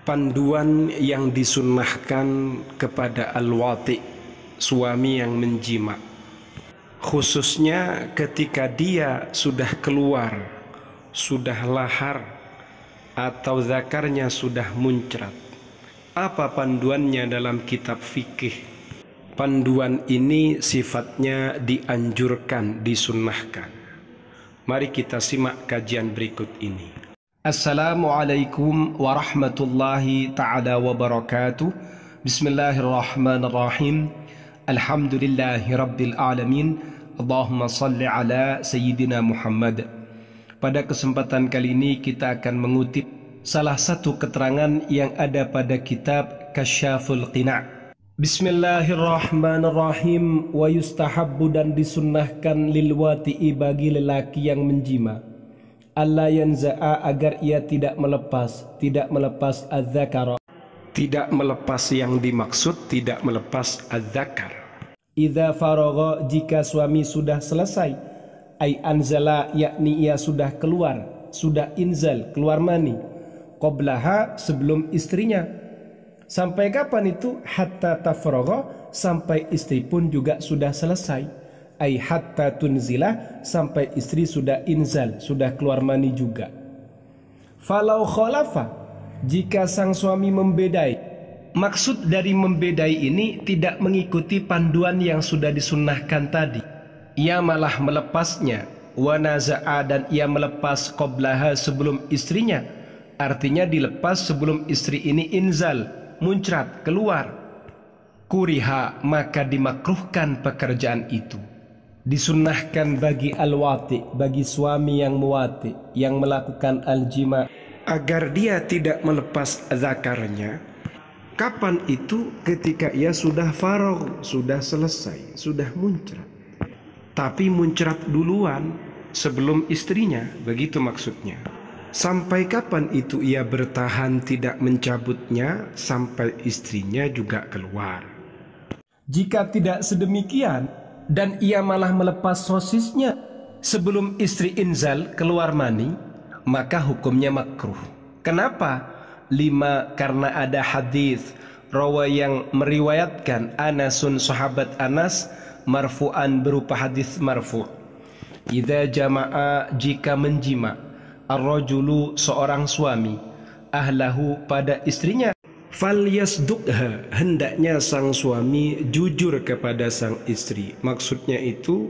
Panduan yang disunnahkan kepada al-wati, suami yang menjima, khususnya ketika dia sudah keluar, sudah lahar, atau zakarnya sudah muncrat. Apa panduannya dalam kitab fikih? Panduan ini sifatnya dianjurkan, disunnahkan. Mari kita simak kajian berikut ini. Assalamualaikum warahmatullahi ta'ala wabarakatuh. Bismillahirrahmanirrahim. Alhamdulillahi rabbil alamin. Allahumma salli ala Sayyidina Muhammad. Pada kesempatan kali ini kita akan mengutip salah satu keterangan yang ada pada kitab Kasyaful Qina'. Bismillahirrahmanirrahim. Wa yustahabbu, dan disunnahkan lil wati'i, bagi lelaki yang menjima, alla yanza'a, agar ia tidak melepas az-zakara, tidak melepas yang dimaksud, tidak melepas az-zakar. Idza faragha, jika suami sudah selesai, ay anzala, yakni ia sudah keluar, sudah inzal, keluar mani, qablaha, sebelum istrinya. Sampai kapan itu? Hatta tafragha, sampai istri pun juga sudah selesai. Ay hatta tunzilah, sampai istri sudah inzal, sudah keluar mani juga. Falau khalafa, jika sang suami membedai. Maksud dari membedai ini tidak mengikuti panduan yang sudah disunnahkan tadi. Ia malah melepasnya. Wa naza'a, dan ia melepas qablaha, sebelum istrinya. Artinya dilepas sebelum istri ini inzal, muncrat, keluar. Kuriha, maka dimakruhkan pekerjaan itu. Disunnahkan bagi al-wati, bagi suami yang muwati, yang melakukan al-jima, agar dia tidak melepas zakarnya. Kapan itu? Ketika ia sudah faragh, sudah selesai, sudah muncrat. Tapi muncrat duluan sebelum istrinya, begitu maksudnya. Sampai kapan itu ia bertahan tidak mencabutnya? Sampai istrinya juga keluar. Jika tidak sedemikian, dan ia malah melepas sosisnya sebelum istri inzal, keluar mani, maka hukumnya makruh. Kenapa? 5. Karena ada hadis rawi yang meriwayatkan Anasun, sahabat Anas, marfu'an, berupa hadis marfu'. Idza jama'a, jika menjima, ar-rajulu, seorang suami, ahlahu, pada istrinya, falyasduqha, hendaknya sang suami jujur kepada sang istri. Maksudnya itu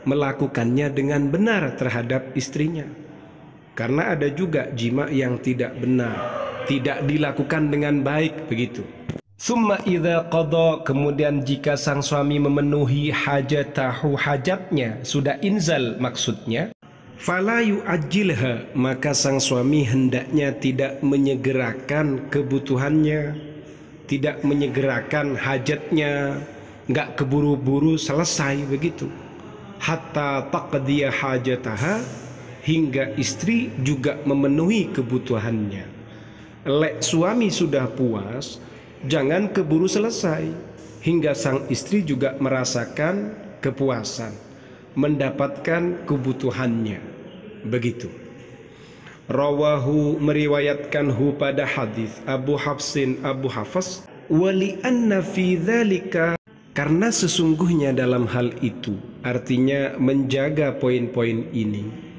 melakukannya dengan benar terhadap istrinya. Karena ada juga jima yang tidak benar, tidak dilakukan dengan baik, begitu. Summa idza qada, kemudian jika sang suami memenuhi hajatahu, hajatnya, sudah inzal maksudnya, fala yu'ajjilha, maka sang suami hendaknya tidak menyegerakan kebutuhannya, tidak menyegerakan hajatnya, enggak keburu-buru selesai, begitu. Hatta taqdiya hajataha, hingga istri juga memenuhi kebutuhannya. Lek suami sudah puas, jangan keburu selesai, hingga sang istri juga merasakan kepuasan, mendapatkan kebutuhannya, begitu. Rawahu, meriwayatkan hu pada hadis Abu Hafsin, Abu Hafs, wali anna fi dzalika, karena sesungguhnya dalam hal itu, artinya menjaga poin-poin ini,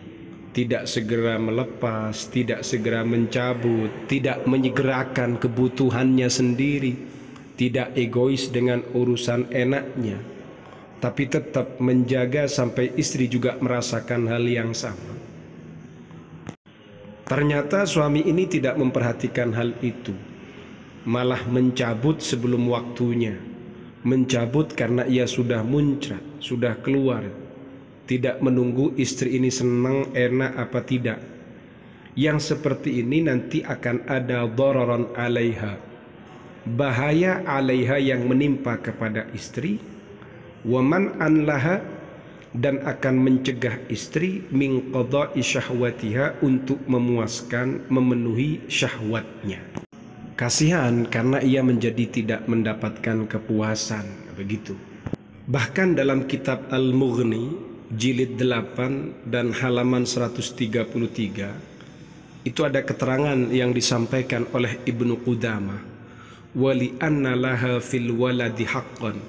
tidak segera melepas, tidak segera mencabut, tidak menyegerakan kebutuhannya sendiri, tidak egois dengan urusan enaknya, tapi tetap menjaga sampai istri juga merasakan hal yang sama. Ternyata suami ini tidak memperhatikan hal itu, malah mencabut sebelum waktunya, mencabut karena ia sudah muncrat, sudah keluar, tidak menunggu istri ini senang, enak apa tidak. Yang seperti ini nanti akan ada dhararan alaiha, bahaya alaiha yang menimpa kepada istri, waman anlaha, dan akan mencegah istri min qada'i syahwatiha, untuk memuaskan, memenuhi syahwatnya. Kasihan karena ia menjadi tidak mendapatkan kepuasan, begitu. Bahkan dalam kitab Al-Mughni jilid 8 dan halaman 133, Itu ada keterangan yang disampaikan oleh Ibnu Qudamah, wali anna laha fil waladi haqqan,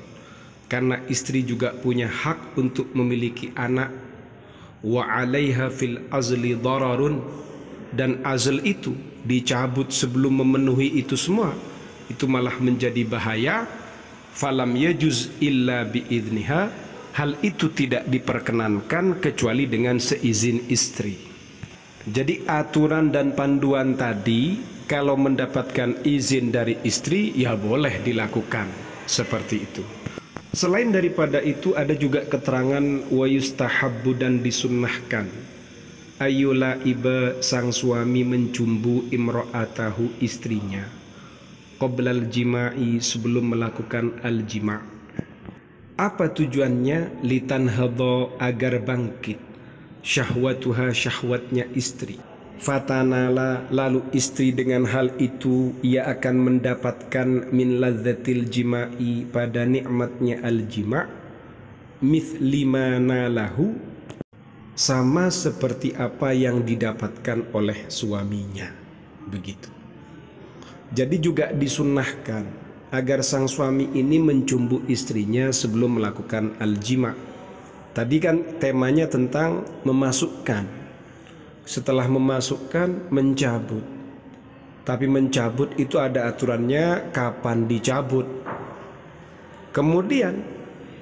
karena istri juga punya hak untuk memiliki anak, wa alaiha fil azli dararun, dan azl itu dicabut sebelum memenuhi itu semua, itu malah menjadi bahaya. Falam yajuz illa biidniha, hal itu tidak diperkenankan kecuali dengan seizin istri. Jadi aturan dan panduan tadi kalau mendapatkan izin dari istri ya boleh dilakukan seperti itu. Selain daripada itu ada juga keterangan wa yustahabbu, dan disunnahkan ayyula iba, sang suami mencumbu imra'atahu, istrinya, qoblal jima'i, sebelum melakukan al-jima'. Apa tujuannya? Litanhadha, agar bangkit syahwatuha, syahwatnya istri. Fatanala, lalu istri dengan hal itu ia akan mendapatkan min ladzatil jima'i, pada nikmatnya al-jima', mithlima nalahu, sama seperti apa yang didapatkan oleh suaminya. Begitu. Jadi juga disunnahkan agar sang suami ini mencumbu istrinya sebelum melakukan al-jima'. Tadi kan temanya tentang memasukkan. Setelah memasukkan, mencabut. Tapi mencabut itu ada aturannya kapan dicabut. Kemudian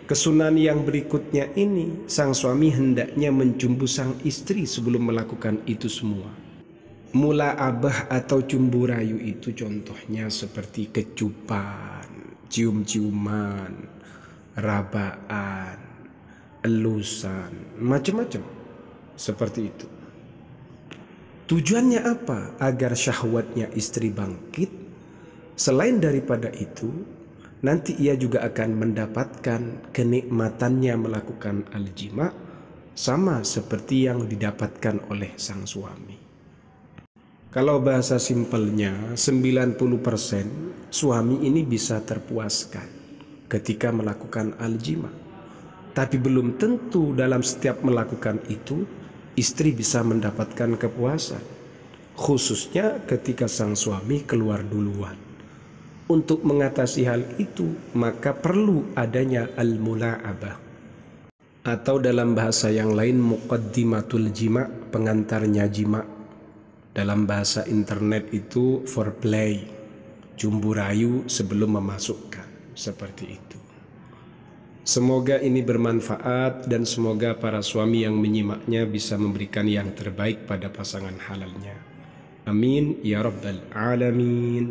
kesunahan yang berikutnya ini, sang suami hendaknya mencumbu sang istri sebelum melakukan itu semua. Mula'abah atau cumbu rayu itu contohnya seperti kecupan, cium-ciuman, rabaan, elusan, macam-macam seperti itu. Tujuannya apa? Agar syahwatnya istri bangkit. Selain daripada itu, nanti ia juga akan mendapatkan kenikmatannya melakukan al-jima' sama seperti yang didapatkan oleh sang suami. Kalau bahasa simpelnya 90% suami ini bisa terpuaskan ketika melakukan al-jima'. Tapi belum tentu dalam setiap melakukan itu istri bisa mendapatkan kepuasan, khususnya ketika sang suami keluar duluan. Untuk mengatasi hal itu maka perlu adanya al-mula'abah, atau dalam bahasa yang lain muqaddimatul jima', pengantarnya jima'. Dalam bahasa internet itu foreplay, cumbu rayu sebelum memasukkan, seperti itu. Semoga ini bermanfaat dan semoga para suami yang menyimaknya bisa memberikan yang terbaik pada pasangan halalnya. Amin ya rabbal alamin.